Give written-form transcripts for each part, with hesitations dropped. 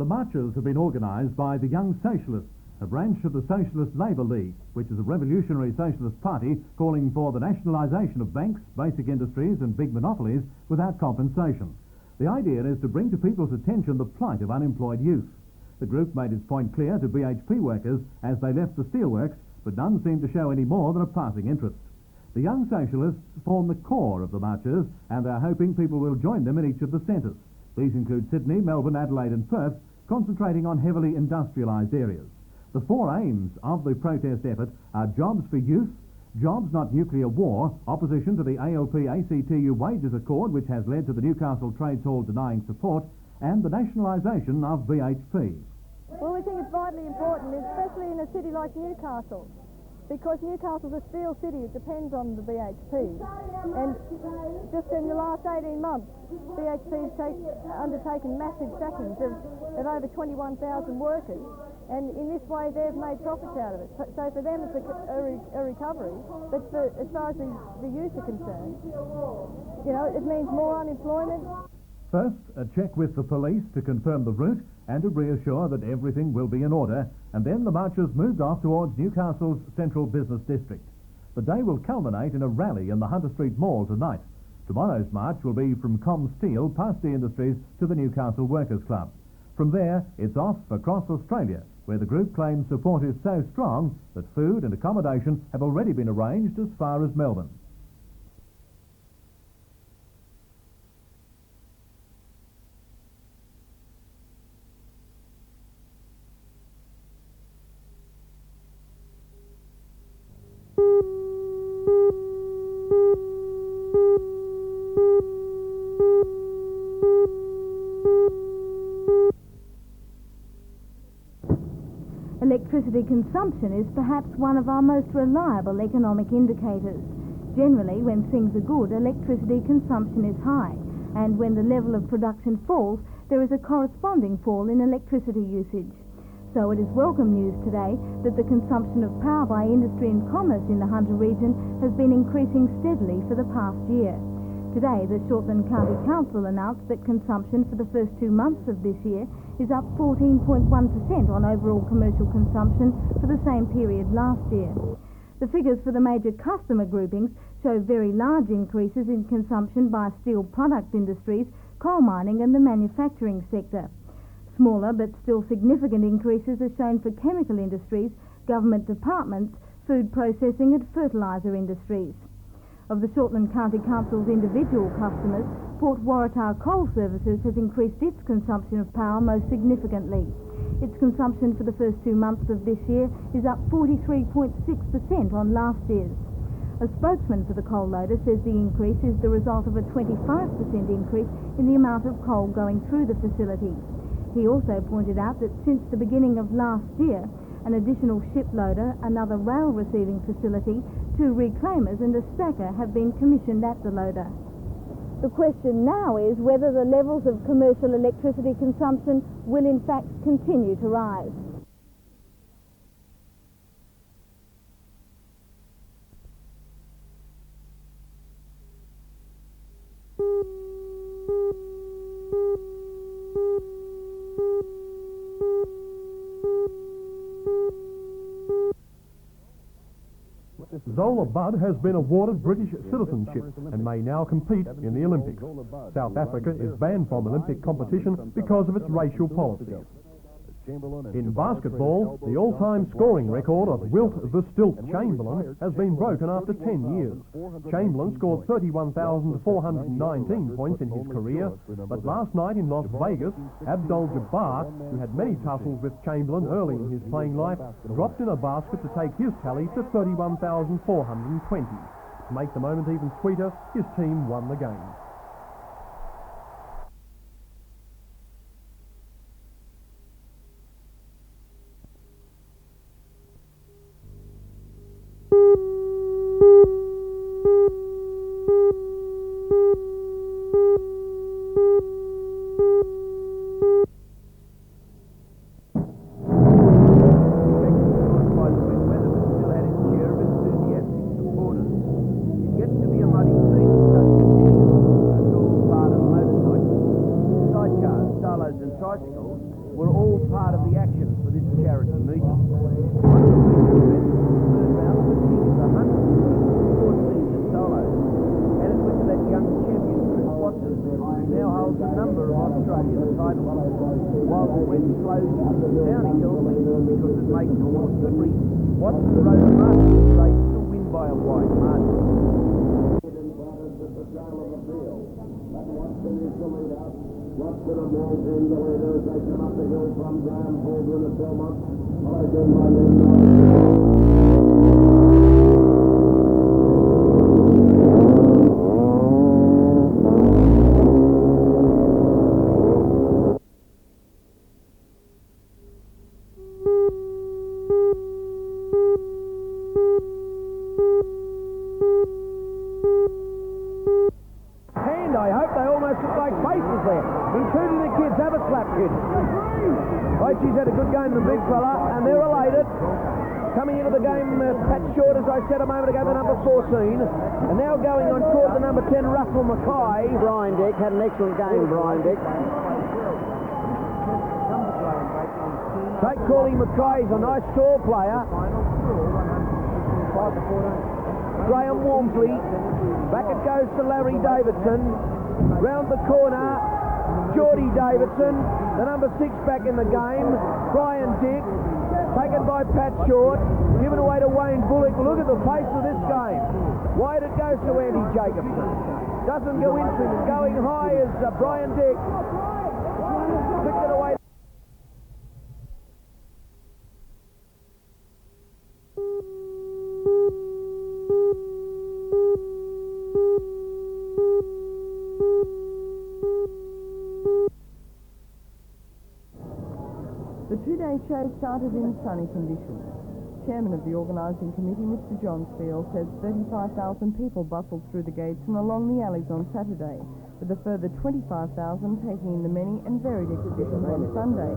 The marches have been organised by the Young Socialists, a branch of the Socialist Labour League, which is a revolutionary socialist party calling for the nationalisation of banks, basic industries and big monopolies without compensation. The idea is to bring to people's attention the plight of unemployed youth. The group made its point clear to BHP workers as they left the steelworks, but none seemed to show any more than a passing interest. The Young Socialists form the core of the marches, and they're hoping people will join them in each of the centres. These include Sydney, Melbourne, Adelaide and Perth, concentrating on heavily industrialised areas. The four aims of the protest effort are jobs for youth, jobs not nuclear war, opposition to the ALP-ACTU wages accord which has led to the Newcastle Trades Hall denying support, and the nationalisation of BHP. Well, we think it's vitally important, especially in a city like Newcastle, because Newcastle's a steel city. It depends on the BHP. And just in the last 18 months, BHP's undertaken massive sackings of over 21,000 workers. And in this way, they've made profits out of it. So for them, it's a recovery. But as far as the youth are concerned, it means more unemployment. First, a check with the police to confirm the route and to reassure that everything will be in order, and then the marchers moved off towards Newcastle's central business district. The day will culminate in a rally in the Hunter Street Mall tonight. Tomorrow's march will be from Steel past the Industries to the Newcastle Workers' Club. From there, it's off across Australia, where the group claims support is so strong that food and accommodation have already been arranged as far as Melbourne. Electricity consumption is perhaps one of our most reliable economic indicators. Generally, when things are good, electricity consumption is high, and when the level of production falls, there is a corresponding fall in electricity usage. So it is welcome news today that the consumption of power by industry and commerce in the Hunter region has been increasing steadily for the past year. Today, the Shortland County Council announced that consumption for the first 2 months of this year is up 14.1% on overall commercial consumption for the same period last year. The figures for the major customer groupings show very large increases in consumption by steel product industries, coal mining and the manufacturing sector. Smaller but still significant increases are shown for chemical industries, government departments, food processing and fertiliser industries. Of the Shortland County Council's individual customers, Port Waratah Coal Services has increased its consumption of power most significantly. Its consumption for the first 2 months of this year is up 43.6% on last year's. A spokesman for the coal loader says the increase is the result of a 25% increase in the amount of coal going through the facility. He also pointed out that since the beginning of last year, an additional ship loader, another rail receiving facility, 2 reclaimers and a stacker have been commissioned at the loader. The question now is whether the levels of commercial electricity consumption will in fact continue to rise. Zola Budd has been awarded British citizenship and may now compete in the Olympics. South Africa is banned from Olympic competition because of its racial policies. In basketball, the all-time scoring record of Wilt the Stilt Chamberlain has been broken after 10 years. Chamberlain scored 31,419 points in his career, but last night in Las Vegas, Abdul-Jabbar, who had many tussles with Chamberlain early in his playing life, dropped in a basket to take his tally to 31,420. To make the moment even sweeter, his team won the game. Yet to be a muddy scene in such conditions. Australia, the title. While when slows downhill because it makes it more slippery. Watson rode Martin Strait to win by a wide margin. Watson and Wolf in the leaders. They come up the hill from Graham Holden at Belmont. Followed in by And I hope they almost look like faces there, including the kids. Have a slap, kids. Bochi's had a good game, the big fella, and they're elated. Coming into the game, Pat Short, as I said a moment ago, the number 14. And now going on court, the number 10, Russell Mackay. Brian Dick had an excellent game, Brian Dick. Take calling Mackay's a nice tall player. Graham Walmsley. Back it goes to Larry Davidson. Round the corner, Geordie Davidson, the number 6 back in the game. Brian Dick, taken by Pat Short, given away to Wayne Bullock. Look at the pace of this game. Wide it goes to Andy Jacobson. Doesn't go into him. Going high is Brian Dick. Flicked it away. The two-day show started in sunny conditions. Chairman of the organising committee, Mr John Steele, says 35,000 people bustled through the gates and along the alleys on Saturday, with a further 25,000 taking in the many and varied exhibitions on Sunday.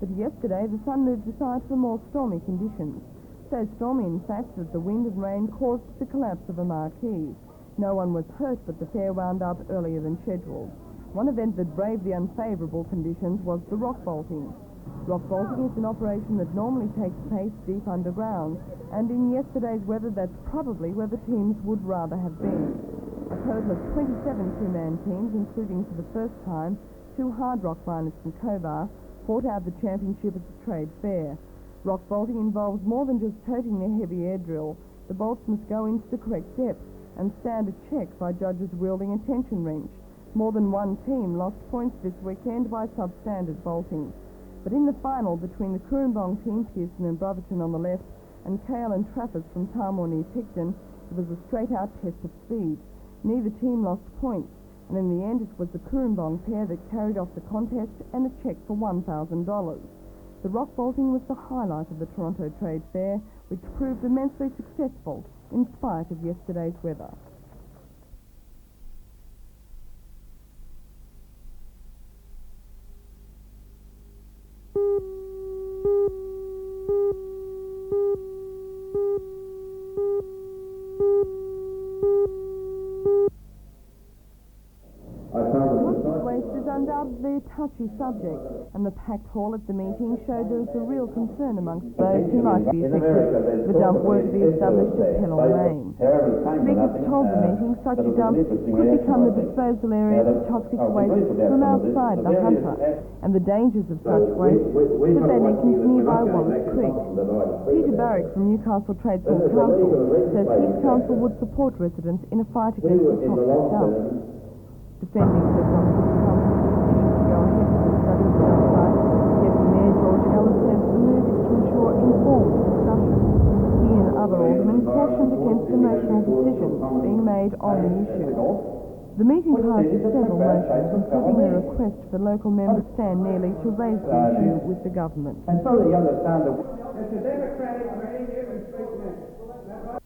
But yesterday the sun moved aside for more stormy conditions. So stormy, in fact, that the wind and rain caused the collapse of a marquee. No one was hurt, but the fair wound up earlier than scheduled. One event that braved the unfavourable conditions was the rock vaulting. Rock vaulting is an operation that normally takes place deep underground, and in yesterday's weather that's probably where the teams would rather have been. A total of 27 two-man teams, including for the first time 2 hard rock miners from Cobar, fought out the championship at the trade fair. Rock vaulting involves more than just toting their heavy air drill. The bolts must go into the correct depth and stand a check by judges wielding a tension wrench. More than one team lost points this weekend by substandard bolting. But in the final between the Cooranbong team, Pearson and Brotherton on the left, and Kale and Trafford from Tarmore near Picton, it was a straight-out test of speed. Neither team lost points, and in the end it was the Cooranbong pair that carried off the contest and a cheque for $1,000. The rock vaulting was the highlight of the Toronto Trade Fair, which proved immensely successful in spite of yesterday's weather. Waste is undoubtedly a touchy subject, and the packed hall at the meeting showed there was a real concern amongst those who might be affected. The dump were to be established at Pennell Lane. Speakers told the meeting such a dump could become the disposal area for toxic waste from outside the hunter, and the dangers of such waste should they leak into nearby Wallace Creek. Peter Barrick from Newcastle Tradesman Council says his council would support residents in a fight against the toxic dump. Defending the Council's decision to go ahead with the study of the dump site, Deputy Mayor George Ellis says the move is to ensure informed discussion. He and other aldermen cautioned against emotional decisions being made on the issue. The meeting passed several motions, including a request for local member Stan Neely to raise the issue with the government. And so that you understand that... It's a democratic meeting, every speak now.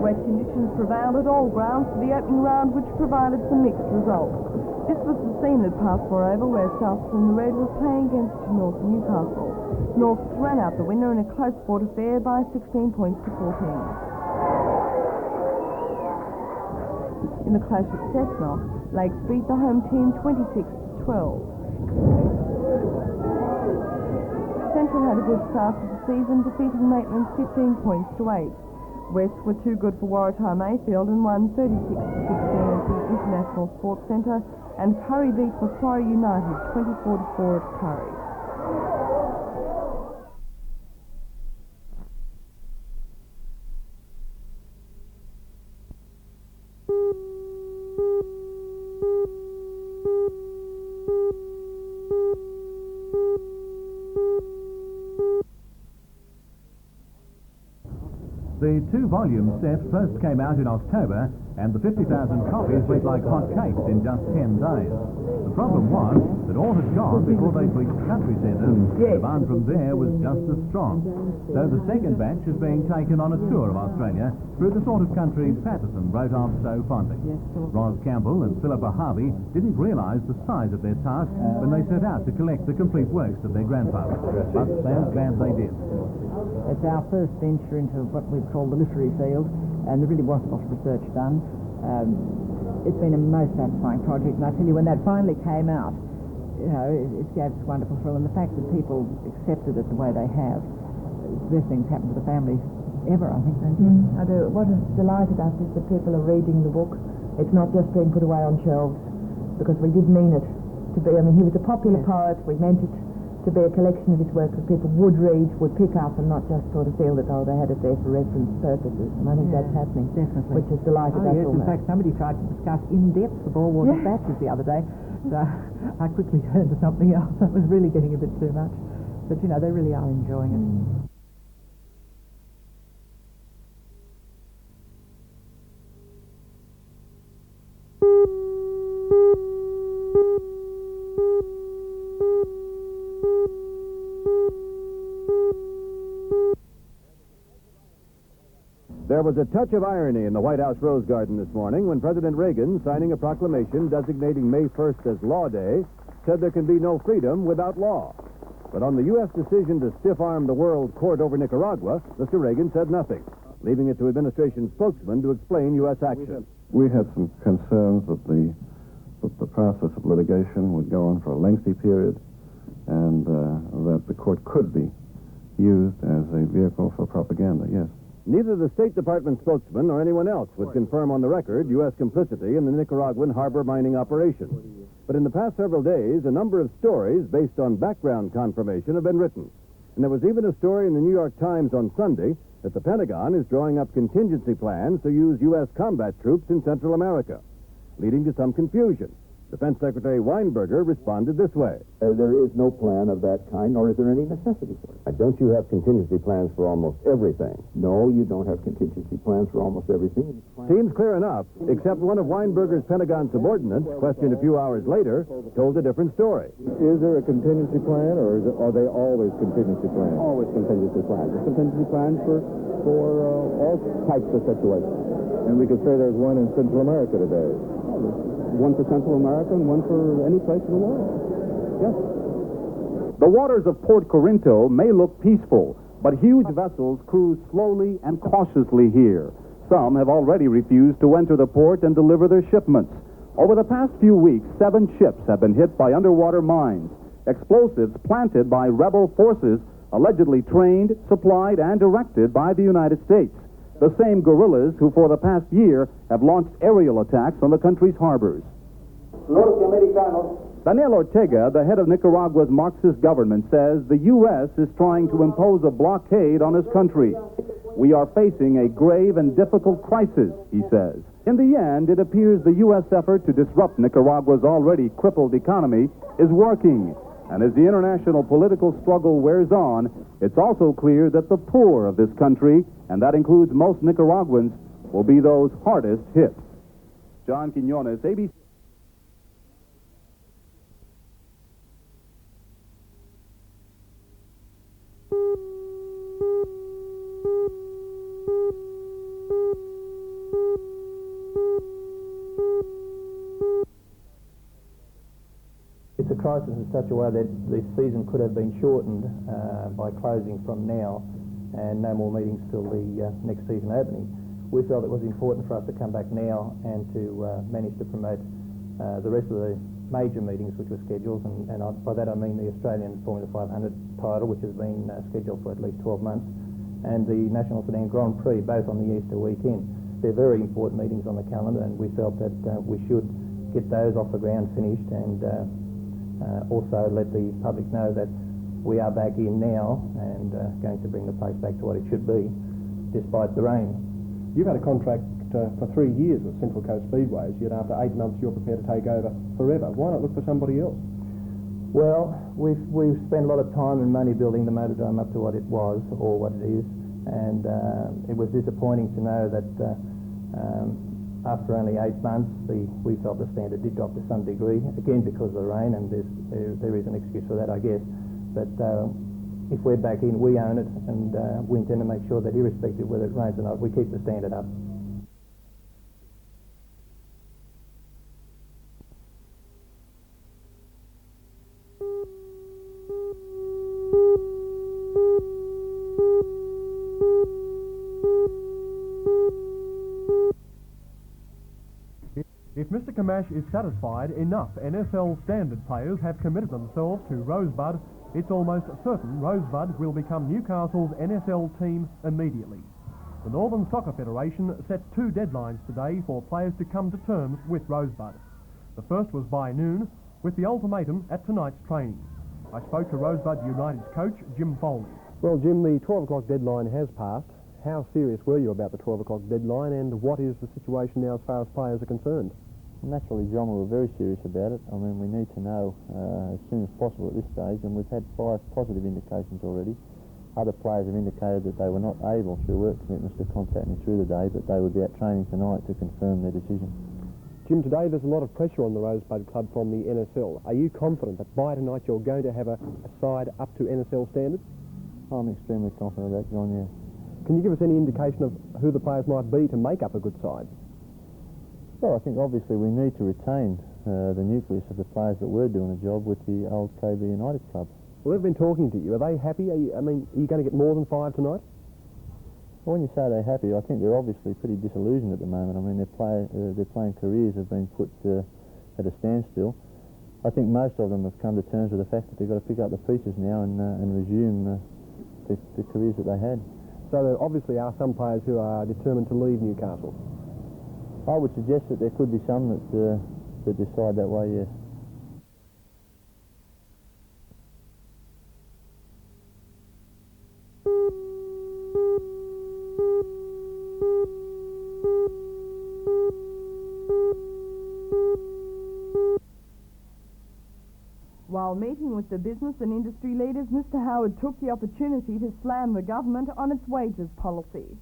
Wet conditions prevailed at all grounds for the opening round, which provided some mixed results. This was the scene at Passport Oval, where South and the Red were playing against North Newcastle. North ran out the winner in a close fought affair by 16 points to 14. In the clash at Cessnock, Lakes beat the home team 26-12. Central had a good start to the season, defeating Maitland 15 points to 8. West were too good for Waratah Mayfield and won 36-16 at the International Sports Centre, and Curry beat Macquarie United 24-4 at Curry. The two-volume set first came out in October, and the 50,000 copies went like hot cakes in just 10 days. The problem was that all had gone before they'd reached country centres. The demand from there was just as strong. So the second batch is being taken on a tour of Australia through the sort of country Patterson wrote of so fondly. Ros Campbell and Philippa Harvey didn't realise the size of their task when they set out to collect the complete works of their grandfather. But they're glad they did. It's our first venture into what we've called the literary field, and there really wasn't a lot of research done. It's been a most satisfying project, and I tell you, when that finally came out, you know, it gave us a wonderful thrill, and the fact that people accepted it the way they have, the best things happened to the family ever, I think, don't you? I do. What has delighted us is that people are reading the book. It's not just being put away on shelves, because we did mean it to be. I mean, he was a popular poet. We meant it to be a collection of his work that people would read, would pick up, and not just sort of feel that, oh, they had it there for reference purposes. And I think that's happening. Definitely. Which has delighted us all. In fact, somebody tried to discuss in depth the Ballwater Dispatches the other day. So I quickly turned to something else. That was really getting a bit too much. But, you know, they really are enjoying it. There was a touch of irony in the White House Rose Garden this morning when President Reagan, signing a proclamation designating May 1st as Law Day, said there can be no freedom without law. But on the U.S. decision to stiff-arm the World Court over Nicaragua, Mr. Reagan said nothing, leaving it to administration spokesmen to explain U.S. action. We had some concerns that the process of litigation would go on for a lengthy period, and that the court could be used as a vehicle for propaganda, yes. Neither the State Department spokesman nor anyone else would confirm on the record U.S. complicity in the Nicaraguan harbor mining operation. But in the past several days, a number of stories based on background confirmation have been written. And there was even a story in the New York Times on Sunday that the Pentagon is drawing up contingency plans to use U.S. combat troops in Central America, leading to some confusion. Defense Secretary Weinberger responded this way. There is no plan of that kind, nor is there any necessity for it. Don't you have contingency plans for almost everything? No, you don't have contingency plans for almost everything. Seems clear enough, except one of Weinberger's Pentagon subordinates, questioned a few hours later, told a different story. Is there a contingency plan, or are they always contingency plans? Always contingency plans. A contingency plan for all types of situations. And we could say there's one in Central America today. One for Central America and one for any place in the world. Yes. The waters of Port Corinto may look peaceful, but huge vessels cruise slowly and cautiously here. Some have already refused to enter the port and deliver their shipments. Over the past few weeks, 7 ships have been hit by underwater mines, explosives planted by rebel forces allegedly trained, supplied, and directed by the United States. The same guerrillas who for the past year have launched aerial attacks on the country's harbors. Daniel Ortega, the head of Nicaragua's Marxist government, says the U.S. is trying to impose a blockade on his country. We are facing a grave and difficult crisis, he says. In the end, it appears the U.S. effort to disrupt Nicaragua's already crippled economy is working. And as the international political struggle wears on, it's also clear that the poor of this country, and that includes most Nicaraguans, will be those hardest hit. John Quinones, ABC. It's a crisis in such a way that the season could have been shortened by closing from now and no more meetings till the next season opening. we felt it was important for us to come back now and to manage to promote the rest of the major meetings which were scheduled, and by that I mean the Australian Formula 500 title, which has been scheduled for at least 12 months, and the National Sedan Grand Prix, both on the Easter weekend. They're very important meetings on the calendar, and we felt that we should get those off the ground finished, and also let the public know that we are back in now and going to bring the place back to what it should be, despite the rain. You've had a contract for 3 years with Central Coast Speedways, yet after 8 months you're prepared to take over forever. Why not look for somebody else? Well, we've spent a lot of time and money building the motordrome up to what it was, or what it is, and it was disappointing to know that after only 8 months we felt the standard did drop to some degree, again because of the rain, and there is an excuse for that, I guess. But if we're back in, we own it, and we intend to make sure that irrespective whether it rains or not, we keep the standard up. If Mr. Camash is satisfied, enough NSL standard players have committed themselves to Rosebud, it's almost certain Rosebud will become Newcastle's NSL team immediately. The Northern Soccer Federation set 2 deadlines today for players to come to terms with Rosebud. The first was by noon, with the ultimatum at tonight's training. I spoke to Rosebud United's coach, Jim Foley. Well, Jim, the 12 o'clock deadline has passed. How serious were you about the 12 o'clock deadline, and what is the situation now as far as players are concerned? Naturally, John, we're very serious about it. I mean, we need to know as soon as possible at this stage, and we've had 5 positive indications already. Other players have indicated that they were not able, through work commitments, to contact me through the day, but they would be at training tonight to confirm their decision. Jim, today there's a lot of pressure on the Rosebud Club from the NSL. Are you confident that by tonight you're going to have a side up to NSL standards? I'm extremely confident of that, John, yeah. Can you give us any indication of who the players might be to make up a good side? Well, I think obviously we need to retain the nucleus of the players that were doing the job with the old KB United club. Well, they've been talking to you. Are they happy? Are you going to get more than 5 tonight? Well, when you say they're happy, I think they're obviously pretty disillusioned at the moment. I mean, their playing careers have been put at a standstill. I think most of them have come to terms with the fact that they've got to pick up the pieces now and resume the careers that they had. So there obviously are some players who are determined to leave Newcastle. I would suggest that there could be some that decide that way, yes. While meeting with the business and industry leaders, Mr. Howard took the opportunity to slam the government on its wages policy.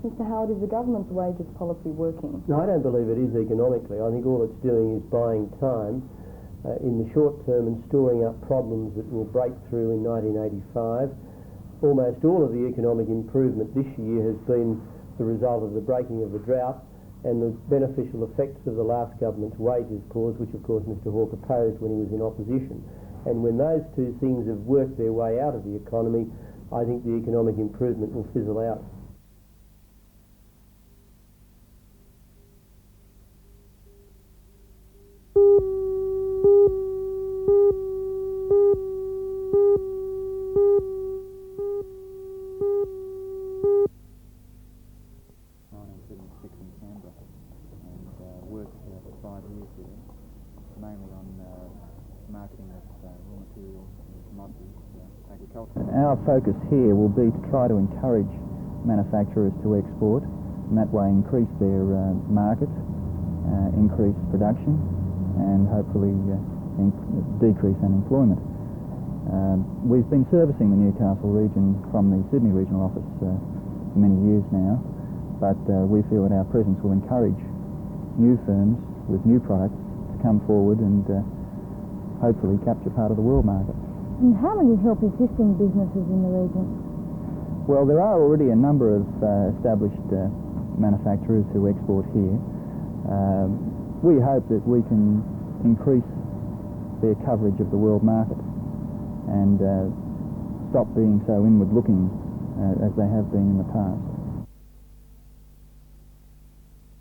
Mr. Howard, is the government's wages policy working? No, I don't believe it is economically. I think all it's doing is buying time in the short term and storing up problems that will break through in 1985. Almost all of the economic improvement this year has been the result of the breaking of the drought and the beneficial effects of the last government's wages clause, which of course Mr. Hawke opposed when he was in opposition. And when those two things have worked their way out of the economy, I think the economic improvement will fizzle out. Our focus here will be to try to encourage manufacturers to export, and that way increase their market, increase production, and hopefully decrease unemployment. We've been servicing the Newcastle region from the Sydney regional office for many years now, but we feel that our presence will encourage new firms with new products to come forward and hopefully capture part of the world market. And how will you help existing businesses in the region? Well, there are already a number of established manufacturers who export here. We hope that we can increase their coverage of the world market and stop being so inward-looking as they have been in the past.